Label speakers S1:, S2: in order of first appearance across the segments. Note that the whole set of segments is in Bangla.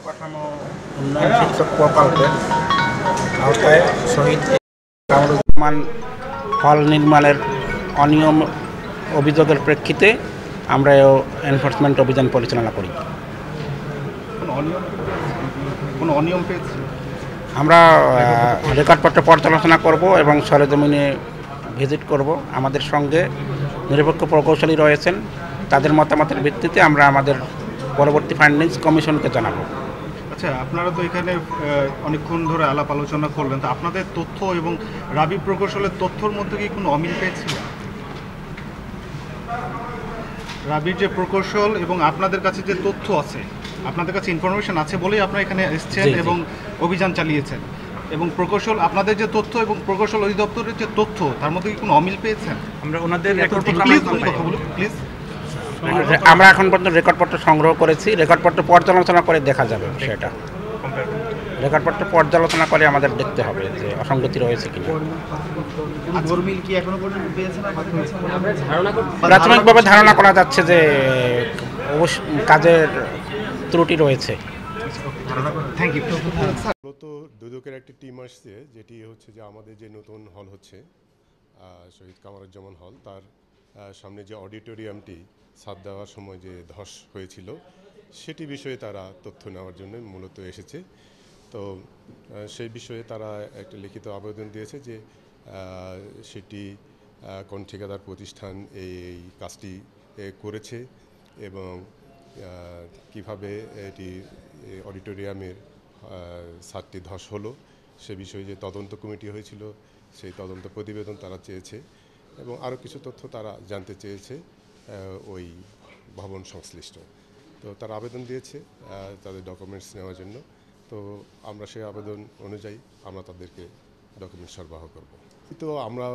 S1: অবকাঠামো উন্নয়ন শিক্ষক প্রকল্পের আওতায় শহীদ কামরুজ্জামান হল নির্মাণের অনিয়ম অভিযোগের প্রেক্ষিতে আমরা এনফোর্সমেন্ট অভিযান পরিচালনা করি। আমরা রেকর্ডপত্র পর্যালোচনা করব এবং সরেজমিনে ভিজিট করব। আমাদের সঙ্গে নিরপেক্ষ প্রকৌশলী রয়েছেন, তাদের মতামতের ভিত্তিতে আমরা আমাদের পরবর্তী ফাইন্ডিংস কমিশনকে জানাবো।
S2: আচ্ছা, আপনারা তো এখানে অনেকক্ষণ ধরে আলাপ আলোচনা করলেন, তো আপনাদের তথ্য এবং রাবি প্রকৌশলের তথ্যর মধ্যে কি কোনো অমিল পেয়েছিলেন? রাবির যে প্রকৌশল এবং আপনাদের কাছে যে তথ্য আছে, আপনাদের কাছে ইনফরমেশন আছে বলেই আপনারা এখানে এসেছেন এবং অভিযান চালিয়েছেন, এবং প্রকৌশল আপনাদের যে তথ্য এবং প্রকৌশল অধিদপ্তরের যে তথ্য তার মধ্যে কি কোনো অমিল পেয়েছেন?
S1: আমরা ওনাদের
S2: প্লিজ
S1: আমরা এখন পর্যন্ত রেকর্ডপত্র সংগ্রহ করেছি, রেকর্ডপত্র পর্যালোচনা করে দেখা যাবে সেটা। রেকর্ডপত্র পর্যালোচনা করে আমাদের দেখতে হবে যে অসঙ্গতি রয়েছে কিনা। প্রাথমিকভাবে ধারণা করা যাচ্ছে যে কাজের ত্রুটি রয়েছে।
S2: Thank you.
S3: মূলত দুদকের একটি টিম আসছে, যেটি হচ্ছে যে আমাদের যে নতুন হল হচ্ছে শহীদ কামরুজ্জামান হল, তার সামনে যে অডিটোরিয়ামটি ছাদ দেওয়ার সময় যে ধস হয়েছিল সেটি বিষয়ে তারা তথ্য নেওয়ার জন্য মূলত এসেছে। তো সেই বিষয়ে তারা একটা লিখিত আবেদন দিয়েছে যে সেটি কোন ঠিকাদার প্রতিষ্ঠান এই কাজটি করেছে এবং কিভাবে এটি অডিটোরিয়ামের ছাদটি ধস হলো সে বিষয়ে যে তদন্ত কমিটি হয়েছিল সেই তদন্ত প্রতিবেদন তারা চেয়েছে, এবং আরও কিছু তথ্য তারা জানতে চেয়েছে ওই ভবন সংশ্লিষ্ট। তো তারা আবেদন দিয়েছে তাদের ডকুমেন্টস নেওয়ার জন্য। তো আমরা সেই আবেদন অনুযায়ী আমরা তাদেরকে ডকুমেন্টস সরবরাহ করব। তো আমরা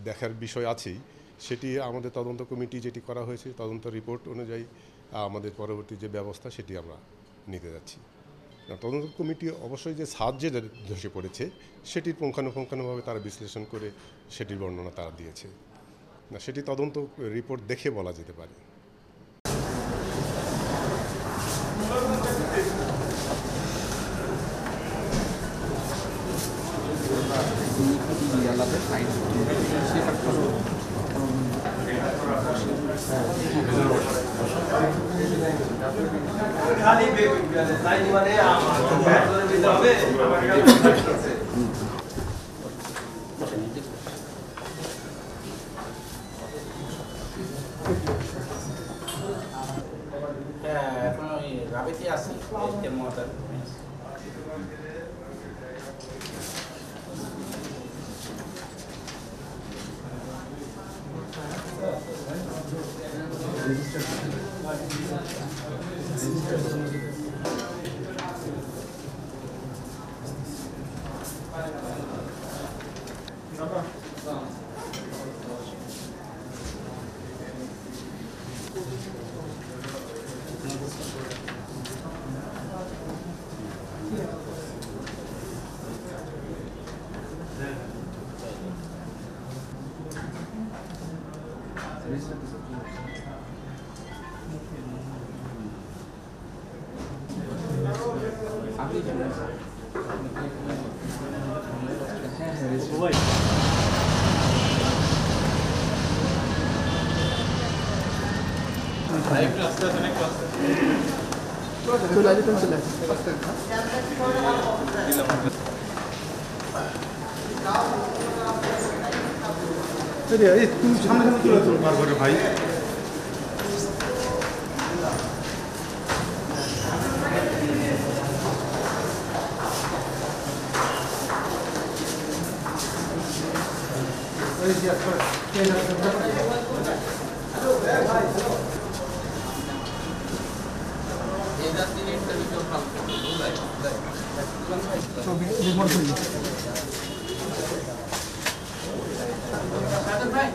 S3: দেখার বিষয় আছেই, সেটি আমাদের তদন্ত কমিটি যেটি করা হয়েছে তদন্ত রিপোর্ট অনুযায়ী আমাদের পরবর্তী যে ব্যবস্থা সেটি আমরা নিতে যাচ্ছি। তদন্ত কমিটি অবশ্যই যে ছাদ যে ধসে পড়েছে সেটির পুঙ্খানুপুঙ্খানুভাবে তারা বিশ্লেষণ করে সেটির বর্ণনা তারা দিয়েছে, না সেটি তদন্ত রিপোর্ট দেখে বলা যেতে পারে।
S1: এখন ওই রাবিতে আছি
S2: তুমি সামনে চলে চলো বারবার ভাই। ভাই